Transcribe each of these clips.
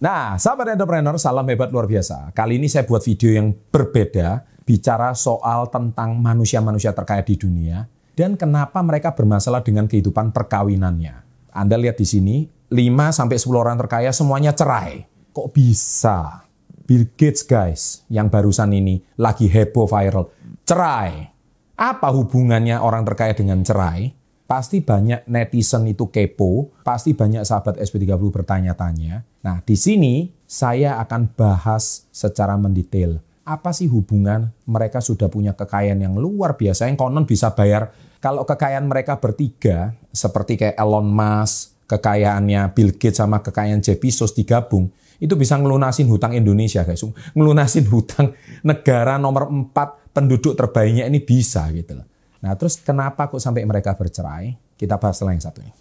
Nah, sahabat entrepreneur, salam hebat luar biasa. Kali ini saya buat video yang berbeda, bicara soal tentang manusia-manusia terkaya di dunia dan kenapa mereka bermasalah dengan kehidupan perkawinannya. Anda lihat di sini, 5-10 orang terkaya semuanya cerai. Kok bisa? Bill Gates guys, yang barusan ini lagi heboh viral, cerai. Apa hubungannya orang terkaya dengan cerai? Pasti banyak netizen itu kepo, pasti banyak sahabat SP30 bertanya-tanya. Nah, di sini saya akan bahas secara mendetail. Apa sih hubungan mereka sudah punya kekayaan yang luar biasa, yang konon bisa bayar. Kalau kekayaan mereka bertiga, seperti kayak Elon Musk, kekayaannya Bill Gates sama kekayaan Jeff Bezos digabung, itu bisa ngelunasin hutang Indonesia guys. Ngelunasin hutang negara nomor 4 penduduk terbaiknya ini bisa gitu loh. Nah, terus kenapa kok sampai mereka bercerai? Kita bahas setelah yang satu ini.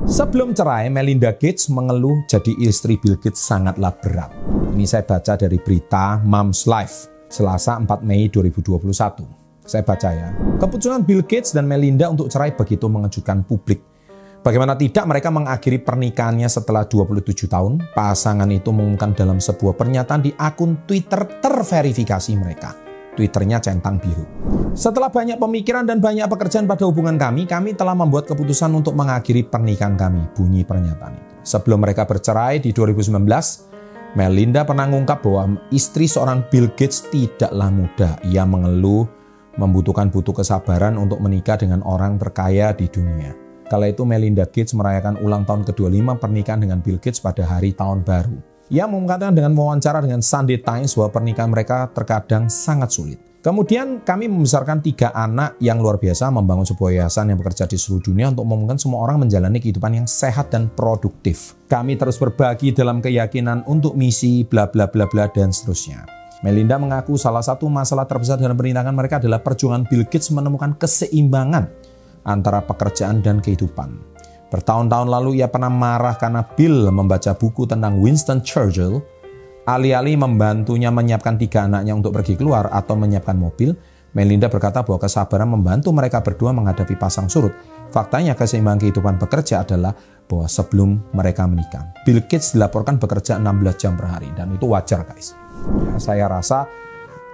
Sebelum cerai, Melinda Gates mengeluh jadi istri Bill Gates sangatlah berat. Ini saya baca dari berita Mom's Life, Selasa 4 Mei 2021. Saya baca ya. Keputusan Bill Gates dan Melinda untuk cerai begitu mengejutkan publik. Bagaimana tidak, mereka mengakhiri pernikahannya setelah 27 tahun. Pasangan itu mengumumkan dalam sebuah pernyataan di akun Twitter terverifikasi mereka. Twitternya centang biru. Setelah banyak pemikiran dan banyak pekerjaan pada hubungan kami telah membuat keputusan untuk mengakhiri pernikahan kami. Bunyi pernyataan itu. Sebelum mereka bercerai di 2019, Melinda pernah mengungkap bahwa istri seorang Bill Gates tidaklah mudah. Ia mengeluh membutuhkan kesabaran untuk menikah dengan orang terkaya di dunia. Kala itu Melinda Gates merayakan ulang tahun ke-25 pernikahan dengan Bill Gates pada hari tahun baru. Ia mengungkapkan dengan wawancara dengan Sunday Times bahwa pernikahan mereka terkadang sangat sulit. Kemudian kami membesarkan 3 anak yang luar biasa, membangun sebuah yayasan yang bekerja di seluruh dunia untuk memungkinkan semua orang menjalani kehidupan yang sehat dan produktif. Kami terus berbagi dalam keyakinan untuk misi bla bla bla bla dan seterusnya. Melinda mengaku salah satu masalah terbesar dalam pernikahan mereka adalah perjuangan Bill Gates menemukan keseimbangan antara pekerjaan dan kehidupan. Bertahun-tahun lalu ia pernah marah karena Bill membaca buku tentang Winston Churchill. Alih-alih membantunya menyiapkan 3 anaknya untuk pergi keluar atau menyiapkan mobil, Melinda berkata bahwa kesabaran membantu mereka berdua menghadapi pasang surut. Faktanya keseimbangan kehidupan bekerja adalah bahwa sebelum mereka menikah, Bill Gates dilaporkan bekerja 16 jam per hari dan itu wajar guys. Ya, saya rasa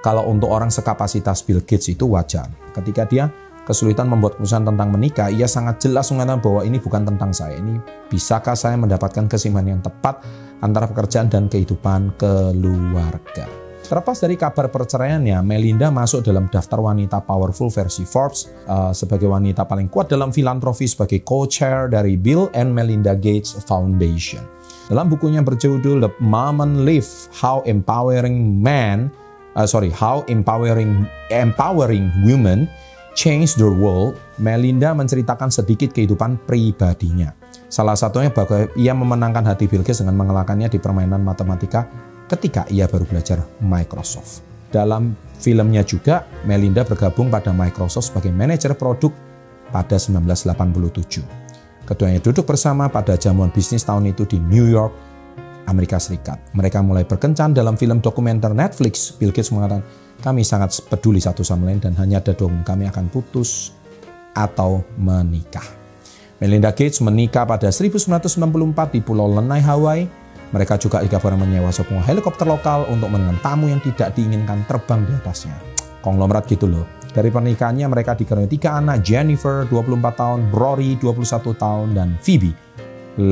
kalau untuk orang sekapasitas Bill Gates itu wajar. Ketika dia kesulitan membuat keputusan tentang menikah, ia sangat jelas mengatakan bahwa ini bukan tentang saya. Ini bisakah saya mendapatkan keseimbangan yang tepat antara pekerjaan dan kehidupan keluarga. Terlepas dari kabar perceraiannya, Melinda masuk dalam daftar wanita powerful versi Forbes sebagai wanita paling kuat dalam filantropi sebagai co-chair dari Bill and Melinda Gates Foundation. Dalam bukunya berjudul The Moment Live: How Empowering Women Change the World, Melinda menceritakan sedikit kehidupan pribadinya. Salah satunya bahwa ia memenangkan hati Bill Gates dengan mengalahkannya di permainan matematika ketika ia baru belajar Microsoft. Dalam filmnya juga, Melinda bergabung pada Microsoft sebagai manajer produk pada 1987. Keduanya duduk bersama pada jamuan bisnis tahun itu di New York, Amerika Serikat. Mereka mulai berkencan dalam film dokumenter Netflix. Bill Gates mengatakan, kami sangat peduli satu sama lain dan hanya ada 2 kami akan putus atau menikah. Melinda Gates menikah pada 1994 di Pulau Lanai, Hawaii. Mereka juga dikabarkan menyewa sebuah helikopter lokal untuk menenang tamu yang tidak diinginkan terbang di atasnya. Konglomerat gitu loh. Dari pernikahannya mereka dikaruniai 3 anak, Jennifer 24 tahun, Rory 21 tahun, dan Phoebe 18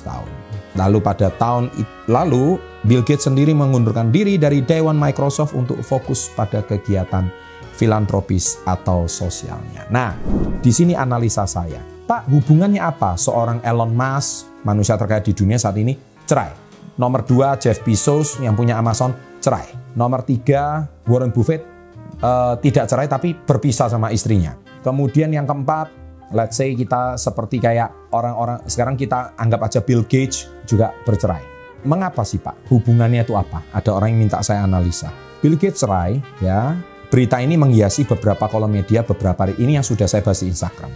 tahun. Lalu pada tahun lalu, Bill Gates sendiri mengundurkan diri dari Dewan Microsoft untuk fokus pada kegiatan filantropis atau sosialnya. Nah, di sini analisa saya. Pak, hubungannya apa seorang Elon Musk, manusia terkaya di dunia saat ini, cerai? Nomor 2, Jeff Bezos yang punya Amazon, cerai. Nomor 3, Warren Buffett, tidak cerai tapi berpisah sama istrinya. Kemudian yang keempat, let's say kita seperti kayak orang-orang sekarang, kita anggap aja Bill Gates juga bercerai. Mengapa sih Pak? Hubungannya itu apa? Ada orang yang minta saya analisa. Bill Gates cerai, ya. Berita ini menghiasi beberapa kolom media beberapa hari ini yang sudah saya bahas di Instagram.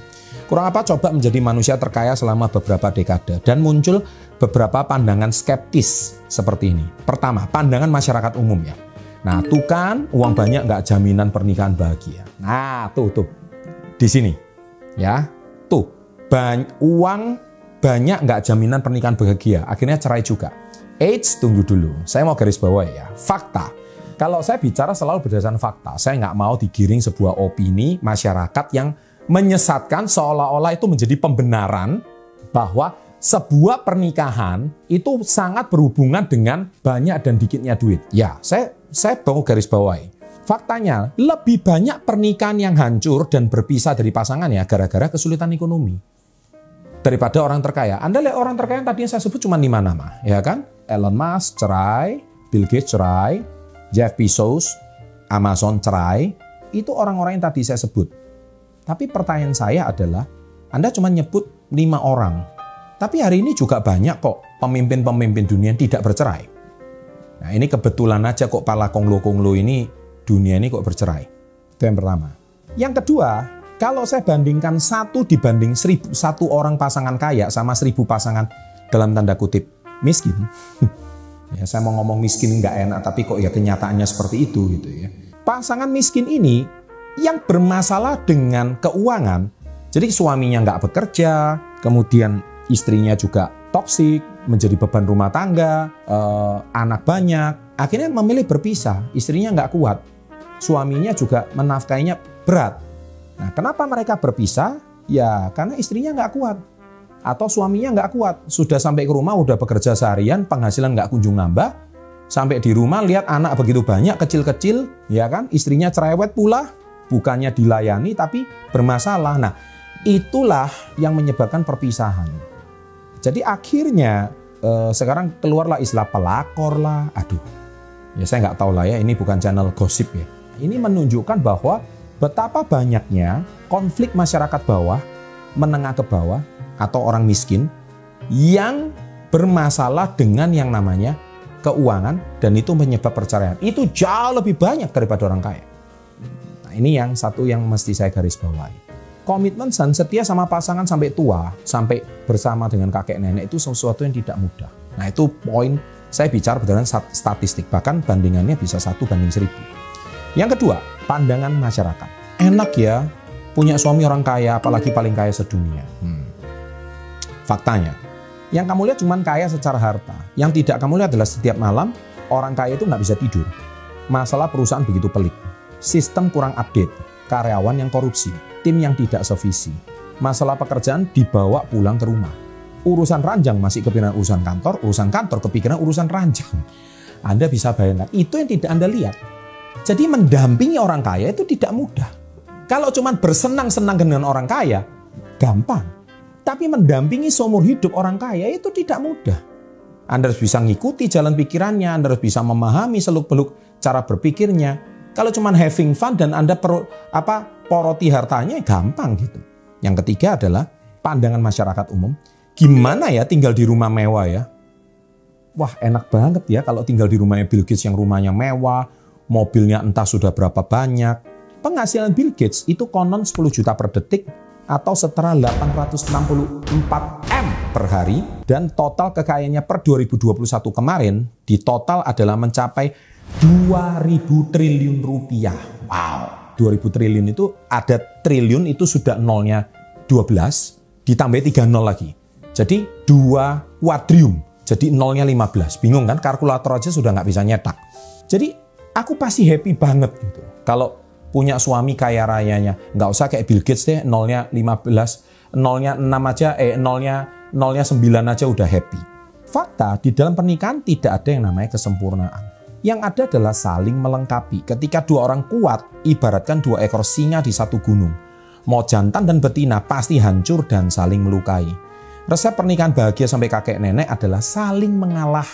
Kurang apa coba menjadi manusia terkaya selama beberapa dekade dan muncul beberapa pandangan skeptis seperti ini. Pertama, pandangan masyarakat umum ya. Nah, tuh kan uang banyak nggak jaminan pernikahan bahagia. Nah, tuh di sini ya, tuh uang banyak nggak jaminan pernikahan bahagia. Akhirnya cerai juga. Eits, tunggu dulu. Saya mau garis bawah ya. Fakta. Kalau saya bicara selalu berdasarkan fakta. Saya nggak mau digiring sebuah opini masyarakat yang menyesatkan seolah-olah itu menjadi pembenaran bahwa sebuah pernikahan itu sangat berhubungan dengan banyak dan dikitnya duit. Ya, saya mau garis bawahi. Faktanya, lebih banyak pernikahan yang hancur dan berpisah dari pasangannya gara-gara kesulitan ekonomi daripada orang terkaya. Anda lihat orang terkaya yang tadinya saya sebut cuma 5 nama, ya kan? Elon Musk cerai, Bill Gates cerai, Jeff Bezos, Amazon cerai. Itu orang-orang yang tadi saya sebut. Tapi pertanyaan saya adalah, Anda cuma nyebut 5 orang. Tapi hari ini juga banyak kok pemimpin-pemimpin dunia yang tidak bercerai. Nah, ini kebetulan aja kok pala konglo-konglo ini dunia ini kok bercerai. Itu yang pertama. Yang kedua, kalau saya bandingkan 1 dibanding 1.000 orang pasangan kaya sama 1.000 pasangan dalam tanda kutip miskin. Ya, saya mau ngomong miskin nggak enak, tapi kok ya kenyataannya seperti itu gitu ya. Pasangan miskin ini yang bermasalah dengan keuangan, jadi suaminya nggak bekerja, kemudian istrinya juga toksik, menjadi beban rumah tangga, anak banyak, akhirnya memilih berpisah. Istrinya nggak kuat, suaminya juga menafkainya berat. Nah, kenapa mereka berpisah? Ya karena istrinya nggak kuat atau suaminya nggak kuat. Sudah sampai ke rumah, udah bekerja seharian, penghasilan nggak kunjung nambah. Sampai di rumah lihat anak begitu banyak, kecil-kecil, ya kan? Istrinya cerewet pula, bukannya dilayani tapi bermasalah. Nah, itulah yang menyebabkan perpisahan. Jadi akhirnya sekarang keluarlah istilah pelakor lah. Aduh, ya saya nggak tahu lah ya, ini bukan channel gosip ya. Ini menunjukkan bahwa betapa banyaknya konflik masyarakat bawah, menengah ke bawah, atau orang miskin yang bermasalah dengan yang namanya keuangan, dan itu menyebab perceraian. Itu jauh lebih banyak daripada orang kaya. Nah, ini yang satu yang mesti saya garis bawahi. Komitmen dan setia sama pasangan sampai tua, sampai bersama dengan kakek nenek itu sesuatu yang tidak mudah. Nah, itu poin saya bicara berdasarkan statistik, bahkan bandingannya bisa 1:1000. Yang kedua, pandangan masyarakat. Enak ya punya suami orang kaya, apalagi paling kaya sedunia. Faktanya, yang kamu lihat cuma kaya secara harta. Yang tidak kamu lihat adalah setiap malam orang kaya itu nggak bisa tidur. Masalah perusahaan begitu pelik. Sistem kurang update. Karyawan yang korupsi. Tim yang tidak sevisi. Masalah pekerjaan dibawa pulang ke rumah. Urusan ranjang masih kepikiran urusan kantor kepikiran urusan ranjang. Anda bisa bayangkan, itu yang tidak Anda lihat. Jadi mendampingi orang kaya itu tidak mudah. Kalau cuma bersenang-senang dengan orang kaya, gampang. Tapi mendampingi seumur hidup orang kaya itu tidak mudah. Anda harus bisa ngikuti jalan pikirannya, Anda harus bisa memahami seluk-beluk cara berpikirnya. Kalau cuma having fun dan Anda poroti hartanya, gampang gitu. Yang ketiga adalah pandangan masyarakat umum. Gimana ya tinggal di rumah mewah ya? Wah, enak banget ya kalau tinggal di rumahnya Bill Gates yang rumahnya mewah, mobilnya entah sudah berapa banyak. Penghasilan Bill Gates itu konon 10 juta per detik, atau setara 864 M per hari, dan total kekayaannya per 2021 kemarin di total adalah mencapai 2.000 triliun rupiah. Wow, 2.000 triliun itu ada triliun itu sudah nolnya 12, ditambah 3 nol lagi. Jadi 2 kuadrium, jadi nolnya 15. Bingung kan? Kalkulator aja sudah nggak bisa nyetak. Jadi aku pasti happy banget gitu kalau punya suami kaya rayanya. Nggak usah kayak Bill Gates deh, nolnya 15, nolnya 6 aja, nolnya 9 aja udah happy. Fakta, di dalam pernikahan tidak ada yang namanya kesempurnaan. Yang ada adalah saling melengkapi. Ketika 2 orang kuat, ibaratkan 2 ekor singa di satu gunung. Mau jantan dan betina pasti hancur dan saling melukai. Resep pernikahan bahagia sampai kakek nenek adalah saling mengalah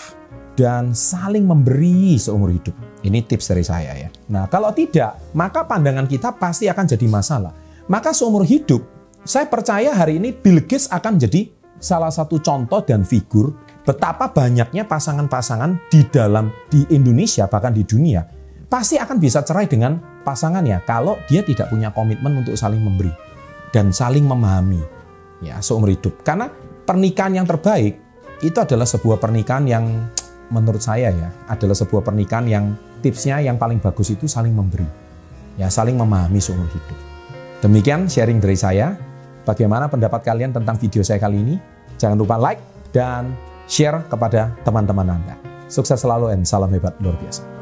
dan saling memberi seumur hidup. Ini tips dari saya ya. Nah, kalau tidak, maka pandangan kita pasti akan jadi masalah. Maka seumur hidup, saya percaya hari ini Bill Gates akan jadi salah satu contoh dan figur betapa banyaknya pasangan-pasangan di Indonesia, bahkan di dunia, pasti akan bisa cerai dengan pasangannya kalau dia tidak punya komitmen untuk saling memberi. dan saling memahami ya seumur hidup. Karena pernikahan yang terbaik itu adalah sebuah pernikahan yang menurut saya ya adalah sebuah pernikahan yang tipsnya yang paling bagus itu saling memberi. Ya, saling memahami seumur hidup. Demikian sharing dari saya. Bagaimana pendapat kalian tentang video saya kali ini? Jangan lupa like dan share kepada teman-teman Anda. Sukses selalu dan salam hebat luar biasa.